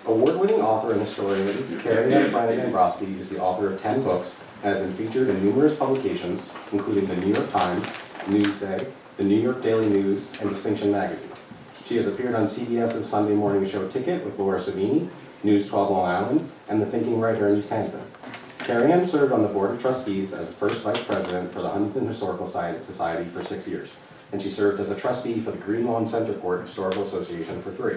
Award-winning author and historian Kerriann is the author of 10 books and has been featured in numerous publications, including the New York Times, Newsday, the New York Daily News, and Distinction Magazine. She has appeared on CBS's Sunday morning show Ticket with Laura Savini, News 12 Long Island, and The Thinking Writer in East Hampton. Kerriann served on the Board of Trustees as first Vice President for the Huntington Historical Society for 6 years, and she served as a trustee for the Green Lawn Center Court Historical Association for 3.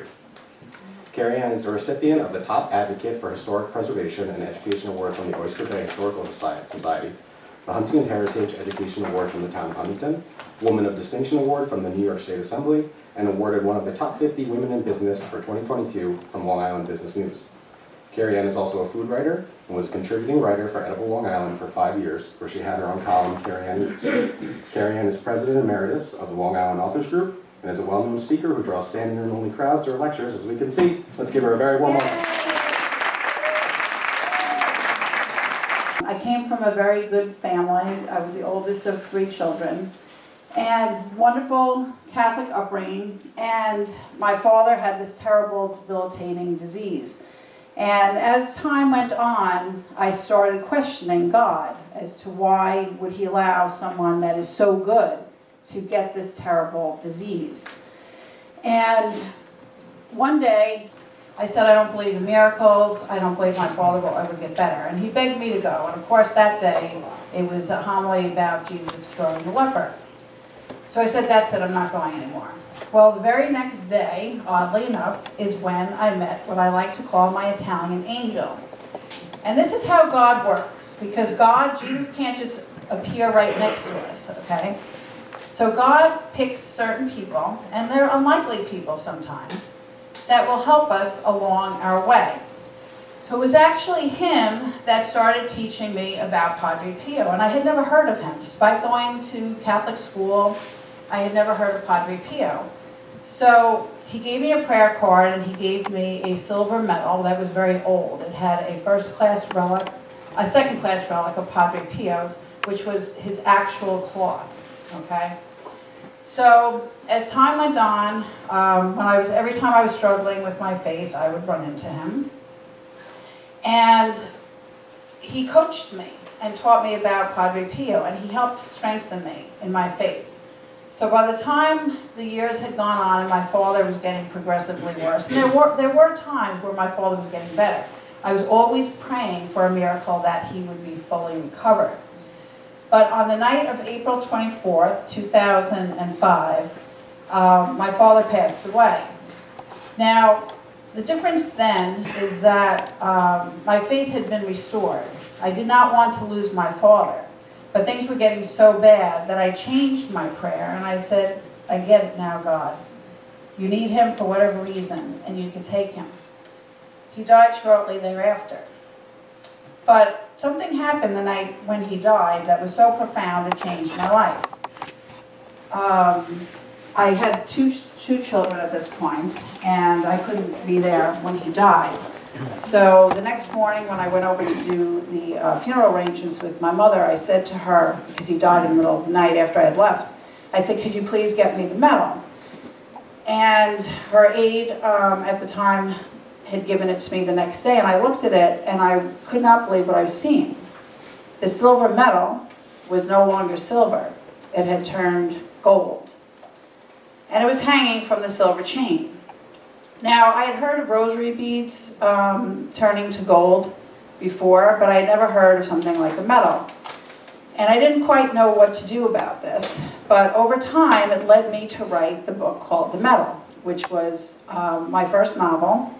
Kerriann is a recipient of the Top Advocate for Historic Preservation and Education Award from the Oyster Bay Historical Society, the Huntington Heritage Education Award from the Town of Huntington, Woman of Distinction Award from the New York State Assembly, and awarded one of the top 50 women in business for 2022 from Long Island Business News. Kerriann is also a food writer and was a contributing writer for Edible Long Island for 5 years, where she had her own column, Kerriann Eats. Kerriann is President Emeritus of the Long Island Authors Group and is a well-known speaker who draws standing room only crowds to her lectures, as we can see. Let's give her a very warm welcome. I came from a very good family. I was the oldest of 3 children, and wonderful Catholic upbringing, and my father had this terrible, debilitating disease. And as time went on, I started questioning God as to why would he allow someone that is so good to get this terrible disease. And one day, I said, I don't believe in miracles. I don't believe my father will ever get better. And he begged me to go. And of course, that day, it was a homily about Jesus curing the leper. So I said, that's it, I'm not going anymore. Well, the very next day, oddly enough, is when I met what I like to call my Italian angel. And this is how God works, because Jesus can't just appear right next to us, okay? So God picks certain people, and they're unlikely people sometimes, that will help us along our way. So it was actually him that started teaching me about Padre Pio, and I had never heard of him. Despite going to Catholic school, I had never heard of Padre Pio. So he gave me a prayer card, and he gave me a silver medal that was very old. It had a first-class relic, a second-class relic of Padre Pio's, which was his actual cloth, okay? So as time went on, every time I was struggling with my faith, I would run into him. And he coached me and taught me about Padre Pio, and he helped strengthen me in my faith. So by the time the years had gone on and my father was getting progressively worse, and there were times where my father was getting better, I was always praying for a miracle that he would be fully recovered. But on the night of April 24th, 2005, my father passed away. Now, the difference then is that my faith had been restored. I did not want to lose my father, but things were getting so bad that I changed my prayer, and I said, I get it now, God. You need him for whatever reason, and you can take him. He died shortly thereafter. But something happened the night when he died that was so profound it changed my life. I had two children at this point, and I couldn't be there when he died. So the next morning when I went over to do the funeral arrangements with my mother, I said to her, because he died in the middle of the night after I had left, I said, could you please get me the medal? And her aide at the time had given it to me the next day, and I looked at it, and I could not believe what I was seeing. The silver medal was no longer silver. It had turned gold. And it was hanging from the silver chain. Now, I had heard of rosary beads turning to gold before, but I had never heard of something like a medal. And I didn't quite know what to do about this, but over time it led me to write the book called The Medal, which was my first novel,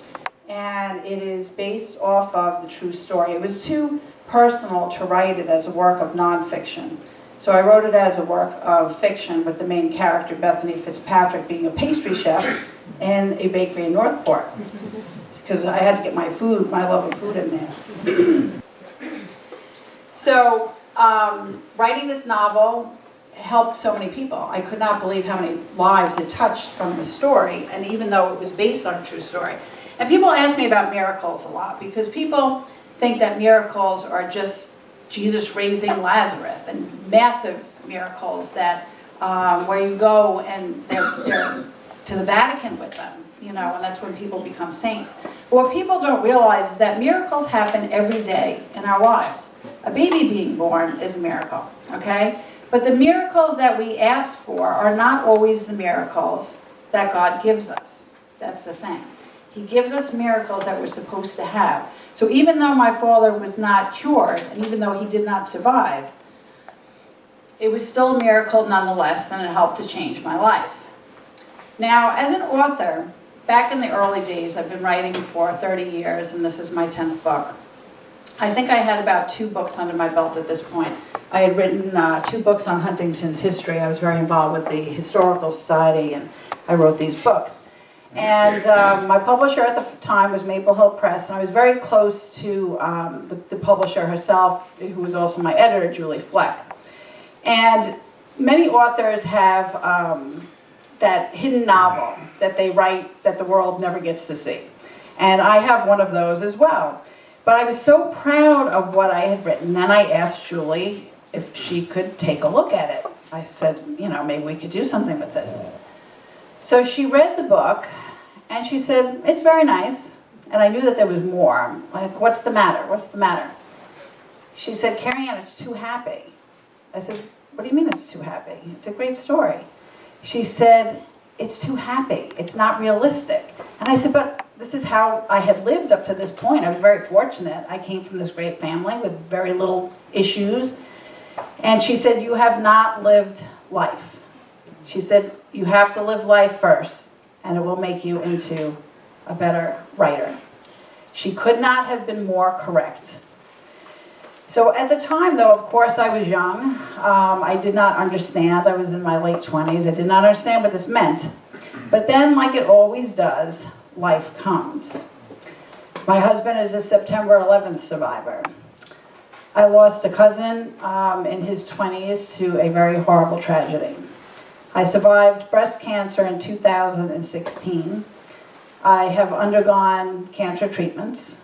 and it is based off of the true story. It was too personal to write it as a work of nonfiction. So I wrote it as a work of fiction with the main character, Bethany Fitzpatrick, being a pastry chef in a bakery in Northport. Because I had to get my food, my love of food in there. So writing this novel helped so many people. I could not believe how many lives it touched from the story, and even though it was based on a true story. And people ask me about miracles a lot, because people think that miracles are just Jesus raising Lazarus, and massive miracles that where you go and they're to the Vatican with them, you know, and that's when people become saints. what people don't realize is that miracles happen every day in our lives. A baby being born is a miracle, okay? But the miracles that we ask for are not always the miracles that God gives us. That's the thing. He gives us miracles that we're supposed to have. So even though my father was not cured, and even though he did not survive, it was still a miracle nonetheless, and it helped to change my life. Now, as an author, back in the early days, I've been writing for 30 years, and this is my 10th book. I think I had about 2 books under my belt at this point. I had written 2 books on Huntington's history. I was very involved with the Historical Society, and I wrote these books. And my publisher at the time was Maple Hill Press, and I was very close to the publisher herself, who was also my editor, Julie Fleck. And many authors have that hidden novel that they write that the world never gets to see. And I have one of those as well. But I was so proud of what I had written, and I asked Julie if she could take a look at it. I said, you know, maybe we could do something with this. So she read the book, and she said, it's very nice. And I knew that there was more. I'm like, what's the matter? What's the matter? She said, Kerriann, it's too happy. I said, what do you mean it's too happy? It's a great story. She said, it's too happy. It's not realistic. And I said, but this is how I had lived up to this point. I was very fortunate. I came from this great family with very little issues. And she said, you have not lived life. She said, you have to live life first, and it will make you into a better writer. She could not have been more correct. So at the time, though, of course, I was young. I did not understand. I was in my late 20s. I did not understand what this meant. But then, like it always does, life comes. My husband is a September 11th survivor. I lost a cousin in his 20s to a very horrible tragedy. I survived breast cancer in 2016. I have undergone cancer treatments.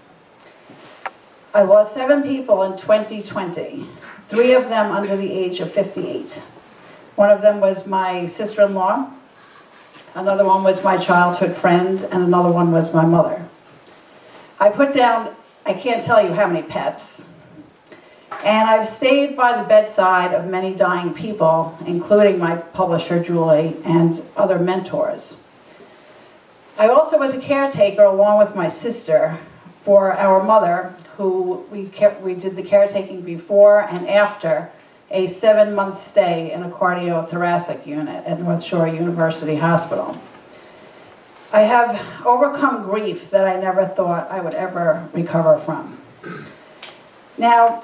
I lost 7 people in 2020, 3 of them under the age of 58. One of them was my sister-in-law, another one was my childhood friend, and another one was my mother. I put down, I can't tell you how many pets, and I've stayed by the bedside of many dying people, including my publisher, Julie, and other mentors. I also was a caretaker, along with my sister, for our mother, who we did the caretaking before and after a 7-month stay in a cardiothoracic unit at North Shore University Hospital. I have overcome grief that I never thought I would ever recover from. Now,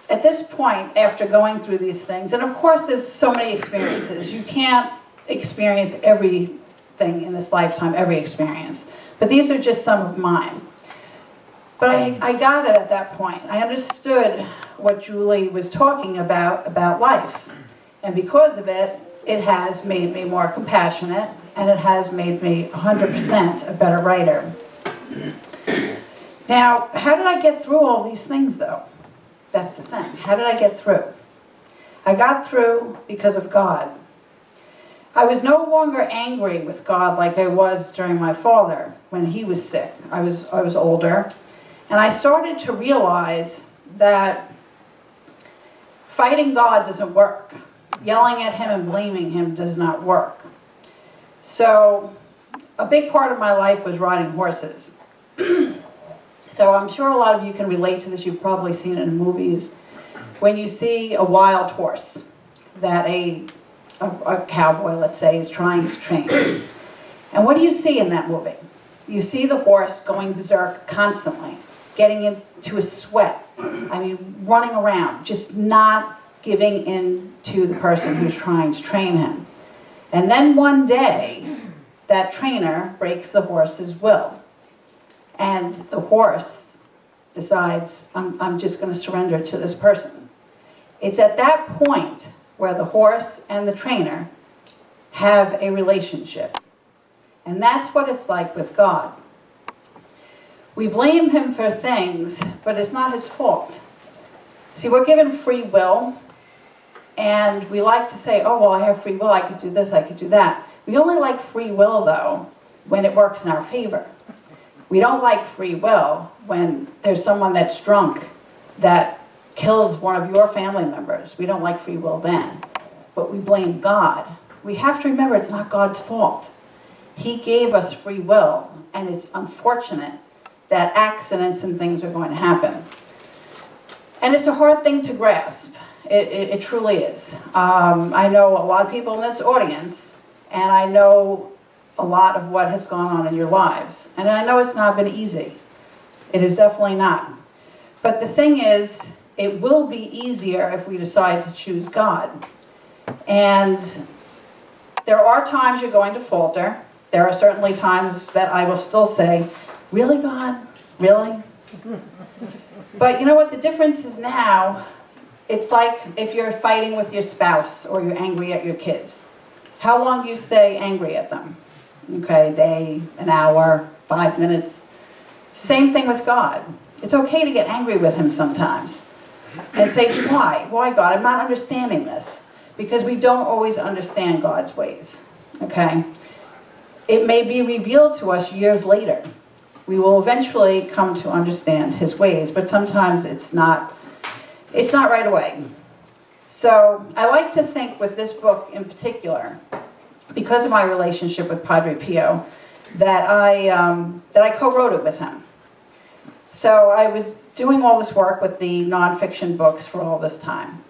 at this point, after going through these things, and of course there's so many experiences, you can't experience everything in this lifetime, every experience, but these are just some of mine. But I got it at that point. I understood what Julie was talking about life. And because of it, it has made me more compassionate, and it has made me 100% a better writer. Now, how did I get through all these things, though? That's the thing. How did I get through? I got through because of God. I was no longer angry with God like I was during my father when he was sick. I was older. And I started to realize that fighting God doesn't work. Yelling at him and blaming him does not work. So a big part of my life was riding horses. So I'm sure a lot of you can relate to this. You've probably seen it in movies. When you see a wild horse that a cowboy, let's say, is trying to train. And what do you see in that movie? You see the horse going berserk constantly, getting into a sweat. I mean, running around, just not giving in to the person who's trying to train him. And then one day, that trainer breaks the horse's will. And the horse decides, I'm just going to surrender to this person. It's at that point where the horse and the trainer have a relationship. And that's what it's like with God. We blame him for things, but it's not his fault. See, we're given free will, and we like to say, oh, well, I have free will, I could do this, I could do that. We only like free will, though, when it works in our favor. We don't like free will when there's someone that's drunk that kills one of your family members. We don't like free will then, but we blame God. We have to remember it's not God's fault. He gave us free will, and it's unfortunate that accidents and things are going to happen. And it's a hard thing to grasp. It truly is. I know a lot of people in this audience, and I know a lot of what has gone on in your lives. And I know it's not been easy. It is definitely not. But the thing is, it will be easier if we decide to choose God. And there are times you're going to falter. There are certainly times that I will still say, really, God? Really? But you know what? The difference is now, it's like if you're fighting with your spouse or you're angry at your kids. How long do you stay angry at them? Okay, a day, an hour, 5 minutes. Same thing with God. It's okay to get angry with him sometimes and say, why? Why, God? I'm not understanding this. Because we don't always understand God's ways. Okay? It may be revealed to us years later. We will eventually come to understand his ways, but sometimes it's not right away. So I like to think with this book in particular, because of my relationship with Padre Pio, that I co-wrote it with him. So I was doing all this work with the nonfiction books for all this time.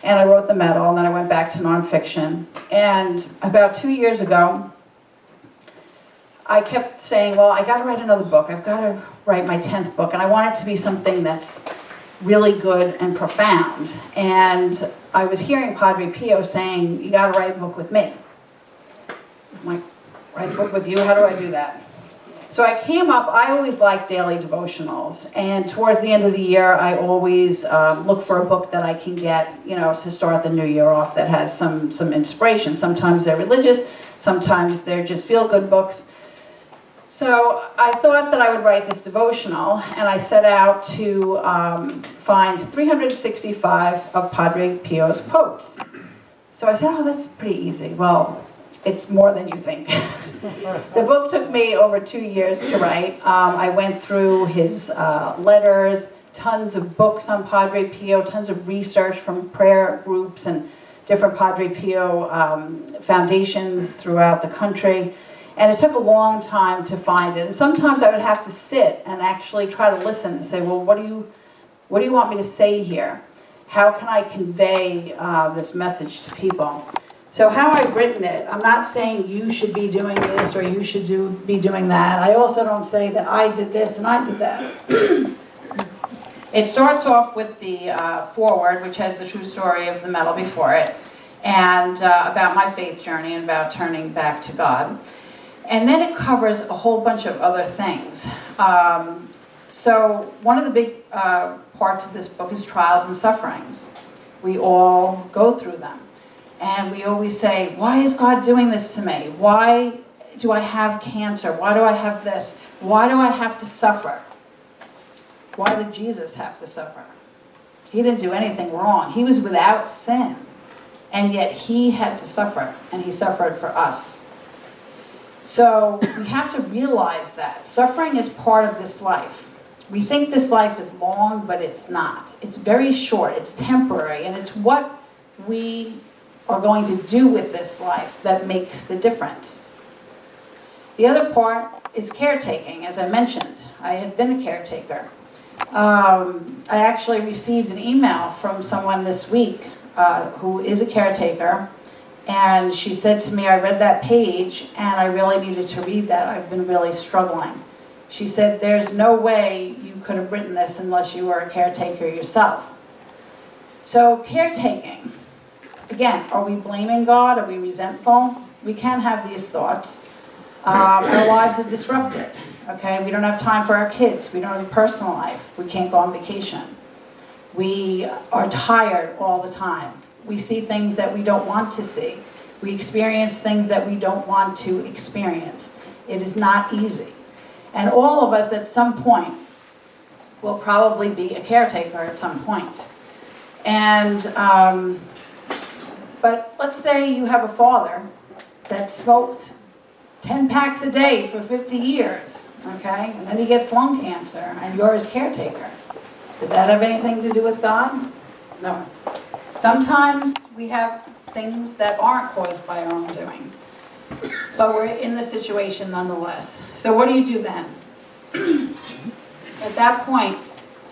And I wrote the medal, and then I went back to nonfiction. And about 2 years ago, I kept saying, well, I got to write another book. I've got to write my 10th book, and I want it to be something that's really good and profound. And I was hearing Padre Pio saying, you got to write a book with me. I'm like, write a book with you? How do I do that? So I came up, I always liked daily devotionals, and towards the end of the year, I always look for a book that I can get, to start the new year off that has some inspiration. Sometimes they're religious, sometimes they're just feel-good books. So I thought that I would write this devotional, and I set out to find 365 of Padre Pio's quotes. So I said, oh, that's pretty easy. Well, it's more than you think. The book took me over 2 years to write. I went through his letters, tons of books on Padre Pio, tons of research from prayer groups and different Padre Pio foundations throughout the country. And it took a long time to find it. And sometimes I would have to sit and actually try to listen and say, well, what do you want me to say here? How can I convey this message to people? So how I've written it, I'm not saying you should be doing this or you should be doing that. I also don't say that I did this and I did that. It starts off with the foreword, which has the true story of the medal before it, and about my faith journey and about turning back to God. And then it covers a whole bunch of other things. So one of the big parts of this book is trials and sufferings. We all go through them. And we always say, why is God doing this to me? Why do I have cancer? Why do I have this? Why do I have to suffer? Why did Jesus have to suffer? He didn't do anything wrong. He was without sin. And yet he had to suffer. And he suffered for us. So we have to realize that suffering is part of this life. We think this life is long, but it's not. It's very short. It's temporary. And it's what we are going to do with this life that makes the difference. The other part is caretaking, as I mentioned. I had been a caretaker. I actually received an email from someone this week who is a caretaker, and she said to me, I read that page and I really needed to read that. I've been really struggling. She said, there's no way you could have written this unless you were a caretaker yourself. So caretaking. Again, are we blaming God? Are we resentful? We can have these thoughts. Our lives are disrupted. Okay, we don't have time for our kids. We don't have a personal life. We can't go on vacation. We are tired all the time. We see things that we don't want to see. We experience things that we don't want to experience. It is not easy. And all of us at some point will probably be a caretaker at some point. And but let's say you have a father that smoked 10 packs a day for 50 years. okay? And then he gets lung cancer, and you're his caretaker. Did that have anything to do with God? No. Sometimes we have things that aren't caused by our own doing, but we're in the situation nonetheless. So what do you do then? At that point,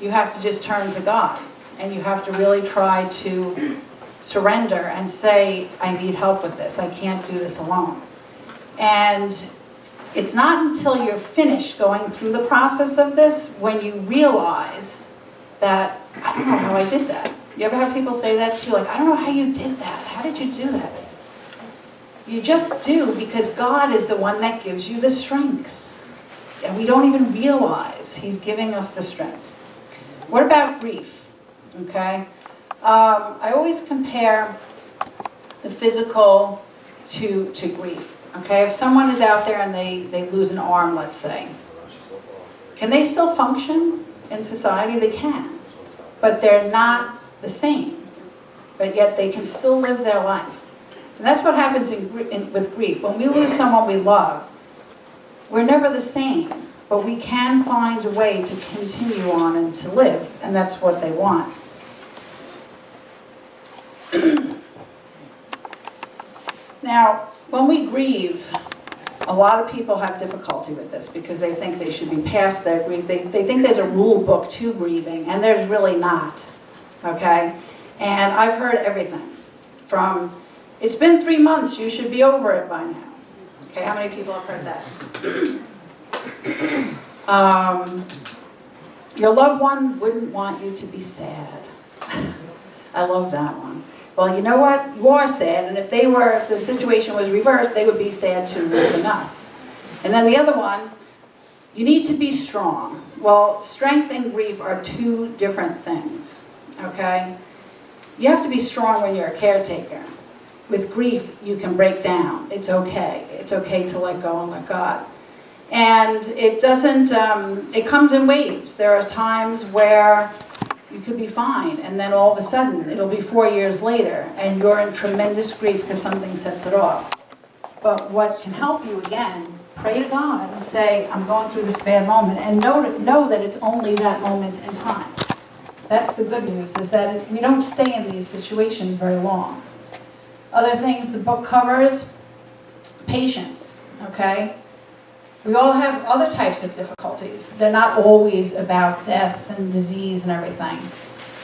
you have to just turn to God, and you have to really try to surrender and say, I need help with this. I can't do this alone. And it's not until you're finished going through the process of this when you realize that, I don't know how I did that. You ever have people say that to you, like, I don't know how you did that. How did you do that? You just do, because God is the one that gives you the strength. And we don't even realize He's giving us the strength. What about grief? Okay? I always compare the physical to grief. Okay? If someone is out there and they lose an arm, let's say, can they still function in society? They can. But they're not the same. But yet they can still live their life. And that's what happens with grief. When we lose someone we love, we're never the same. But we can find a way to continue on and to live. And that's what they want. Now, when we grieve, a lot of people have difficulty with this because they think they should be past their grief. They think there's a rule book to grieving, and there's really not. Okay? And I've heard everything from, it's been 3 months, you should be over it by now. Okay, how many people have heard that? Your loved one wouldn't want you to be sad. I love that one. Well, you know what? You are sad, and if the situation was reversed, they would be sad too, than us. And then the other one, you need to be strong. Well, strength and grief are two different things, okay? You have to be strong when you're a caretaker. With grief, you can break down. It's okay. It's okay to let go and let God. And it doesn't, it comes in waves. There are times where you could be fine, and then all of a sudden, it'll be 4 years later, and you're in tremendous grief because something sets it off. But what can help you, again, pray to God and say, I'm going through this bad moment, and know that it's only that moment in time. That's the good news, is that we don't stay in these situations very long. Other things the book covers, patience, okay? We all have other types of difficulties. They're not always about death and disease and everything.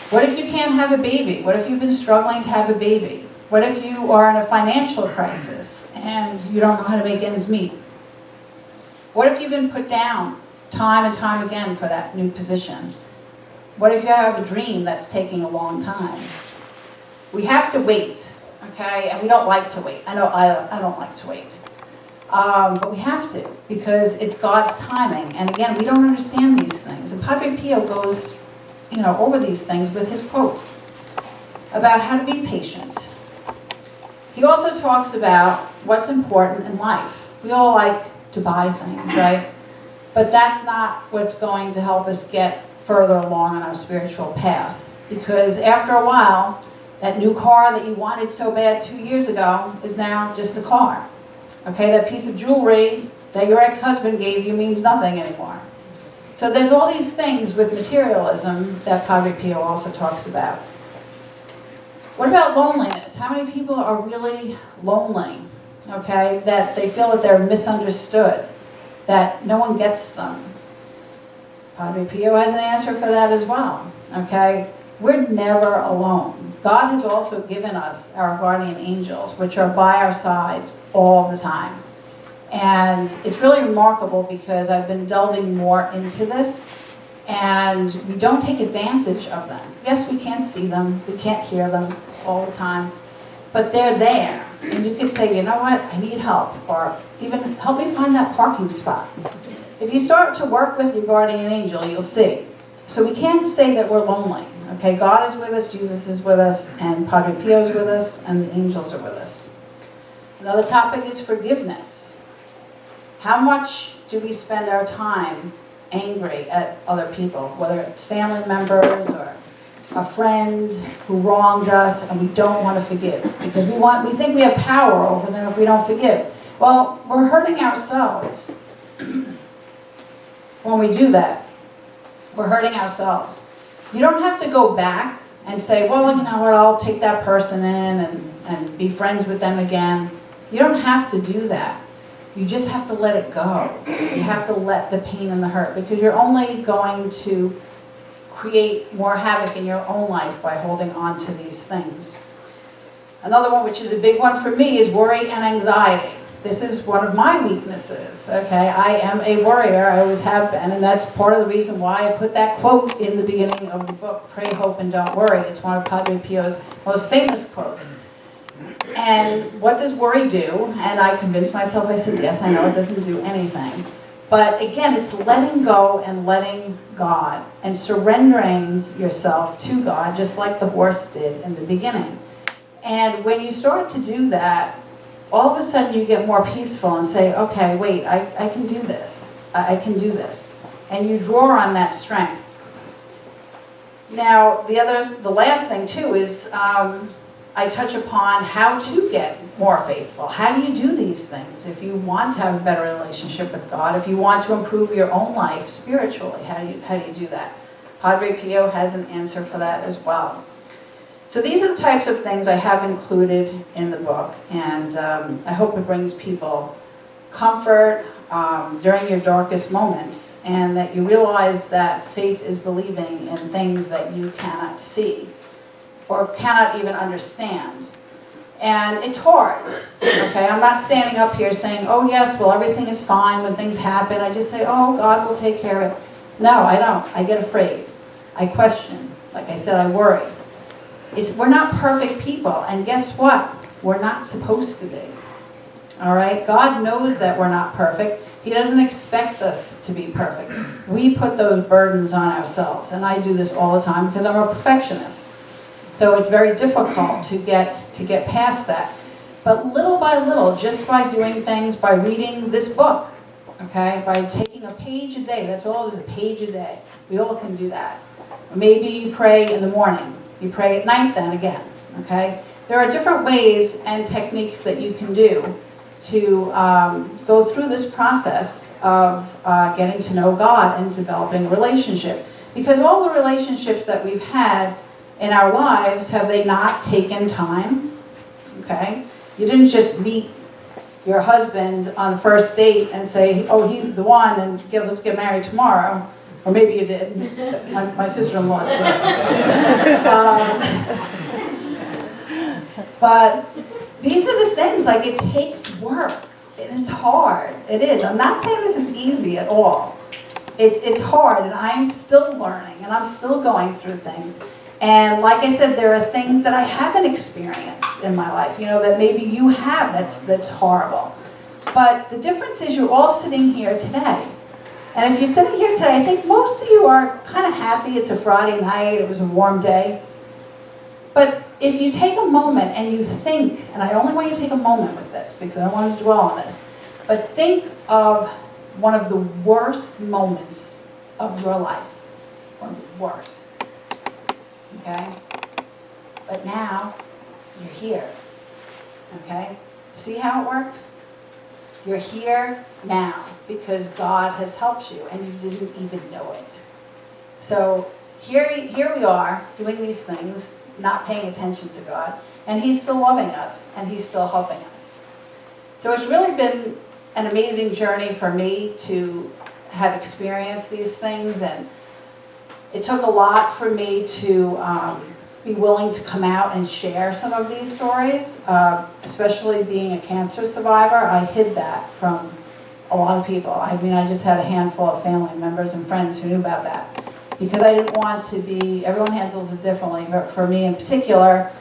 What if you can't have a baby? What if you've been struggling to have a baby? What if you are in a financial crisis and you don't know how to make ends meet? What if you've been put down time and time again for that new position? What if you have a dream that's taking a long time? We have to wait, okay? And we don't like to wait. I know I don't like to wait. But we have to, because it's God's timing. And again, we don't understand these things. And Padre Pio goes, over these things with his quotes about how to be patient. He also talks about what's important in life. We all like to buy things, right? But that's not what's going to help us get further along on our spiritual path. Because after a while, that new car that you wanted so bad 2 years ago is now just a car. Okay, that piece of jewelry that your ex-husband gave you means nothing anymore. So there's all these things with materialism that Padre Pio also talks about. What about loneliness? How many people are really lonely? Okay, that they feel that they're misunderstood, that no one gets them. Padre Pio has an answer for that as well. Okay, we're never alone. God has also given us our guardian angels, which are by our sides all the time. And it's really remarkable because I've been delving more into this, and we don't take advantage of them. Yes, we can't see them, we can't hear them all the time, but they're there. And you can say, you know what, I need help, or even help me find that parking spot. If you start to work with your guardian angel, you'll see. So we can't say that we're lonely. Okay, God is with us, Jesus is with us, and Padre Pio is with us, and the angels are with us. Another topic is forgiveness. How much do we spend our time angry at other people, whether it's family members or a friend who wronged us, and we don't want to forgive because we think we have power over them if we don't forgive. Well, we're hurting ourselves. when we do that, we're hurting ourselves. You don't have to go back and say, well, you know what, I'll take that person in and be friends with them again. You don't have to do that. You just have to let it go. You have to let the pain and the hurt, because you're only going to create more havoc in your own life by holding on to these things. Another one, which is a big one for me, is worry and anxiety. This is one of my weaknesses, okay? I am a worrier, I always have been, and that's part of the reason why I put that quote in the beginning of the book, Pray, Hope, and Don't Worry. It's one of Padre Pio's most famous quotes. And what does worry do? And I convinced myself, I said, yes, I know it doesn't do anything. But again, it's letting go and letting God and surrendering yourself to God, just like the horse did in the beginning. And when you start to do that, all of a sudden you get more peaceful and say, okay, wait, I can do this. I can do this. And you draw on that strength. Now, the last thing too is I touch upon how to get more faithful. How do you do these things? If you want to have a better relationship with God, if you want to improve your own life spiritually, how do you do that? Padre Pio has an answer for that as well. So these are the types of things I have included in the book, and I hope it brings people comfort during your darkest moments, and that you realize that faith is believing in things that you cannot see or cannot even understand. And it's hard, okay? I'm not standing up here saying, oh yes, well everything is fine when things happen. I just say, oh, God will take care of it. No, I don't. I get afraid. I question. Like I said, I worry. We're not perfect people, and guess what? We're not supposed to be. All right? God knows that we're not perfect. He doesn't expect us to be perfect. We put those burdens on ourselves, and I do this all the time because I'm a perfectionist. So it's very difficult to get past that. But little by little, just by doing things, by reading this book, okay, by taking a page a day, that's all it is, a page a day. We all can do that. Maybe you pray in the morning. You pray at night then again, okay? There are different ways and techniques that you can do to go through this process of getting to know God and developing a relationship. Because all the relationships that we've had in our lives, have they not taken time? Okay? You didn't just meet your husband on the first date and say, oh, he's the one, and let's get married tomorrow. Or maybe you did. My sister-in-law did. But these are the things, like it takes work. And it's hard. It is. I'm not saying this is easy at all. It's hard, and I'm still learning, and I'm still going through things. And like I said, there are things that I haven't experienced in my life, that maybe you have that's horrible. But the difference is you're all sitting here today. And if you're sitting here today, I think most of you are kind of happy. It's a Friday night. It was a warm day. But if you take a moment and you think, and I only want you to take a moment with this because I don't want to dwell on this, but think of one of the worst moments of your life. One of the worst. Okay? But now, you're here. Okay? See how it works? You're here now because God has helped you and you didn't even know it. So here we are doing these things, not paying attention to God, and He's still loving us and He's still helping us. So it's really been an amazing journey for me to have experienced these things, and it took a lot for me to be willing to come out and share some of these stories, especially being a cancer survivor. I hid that from a lot of people. I mean, I just had a handful of family members and friends who knew about that. Because I didn't want to be, everyone handles it differently, but for me in particular,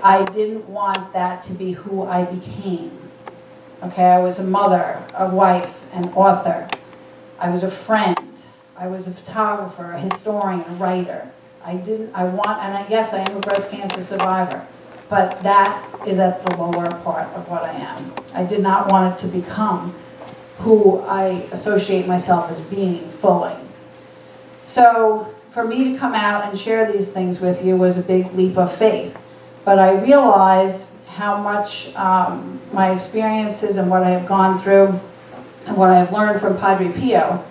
I didn't want that to be who I became. Okay, I was a mother, a wife, an author. I was a friend. I was a photographer, a historian, a writer. And yes, I am a breast cancer survivor, but that is at the lower part of what I am. I did not want it to become who I associate myself as being fully. So for me to come out and share these things with you was a big leap of faith. But I realized how much my experiences and what I have gone through and what I have learned from Padre Pio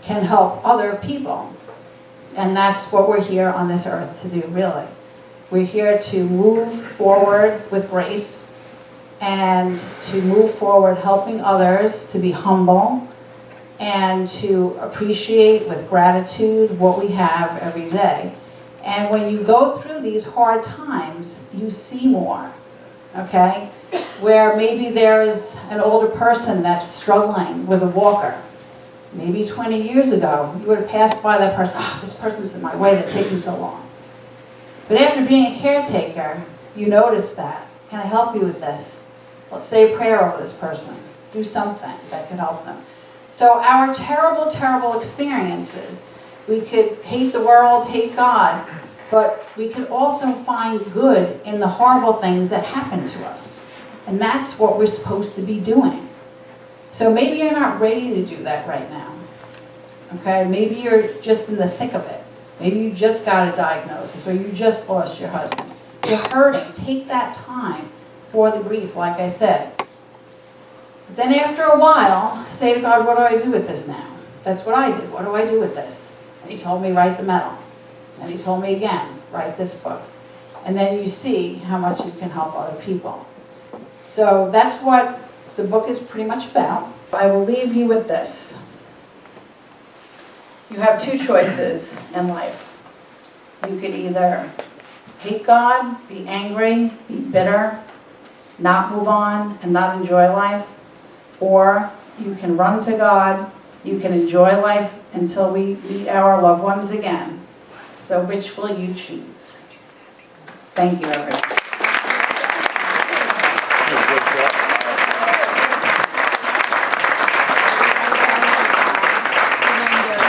can help other people. And that's what we're here on this earth to do, really. We're here to move forward with grace and to move forward helping others to be humble and to appreciate with gratitude what we have every day. And when you go through these hard times, you see more, okay? Where maybe there's an older person that's struggling with a walker. Maybe 20 years ago, you would have passed by that person, oh, this person's in my way, they're taking so long. But after being a caretaker, you notice that. Can I help you with this? Let's say a prayer over this person. Do something that could help them. So our terrible, terrible experiences, we could hate the world, hate God, but we could also find good in the horrible things that happen to us. And that's what we're supposed to be doing. So maybe you're not ready to do that right now. Okay? Maybe you're just in the thick of it. Maybe you just got a diagnosis or you just lost your husband. You're hurting. Take that time for the grief, like I said. But then after a while, say to God, what do I do with this now? That's what I did. What do I do with this? And he told me, write the medal. And he told me again, write this book. And then you see how much you can help other people. So that's what the book is pretty much about. I will leave you with this. You have two choices in life. You could either hate God, be angry, be bitter, not move on, and not enjoy life. Or you can run to God, you can enjoy life until we meet our loved ones again. So which will you choose? Thank you, everyone.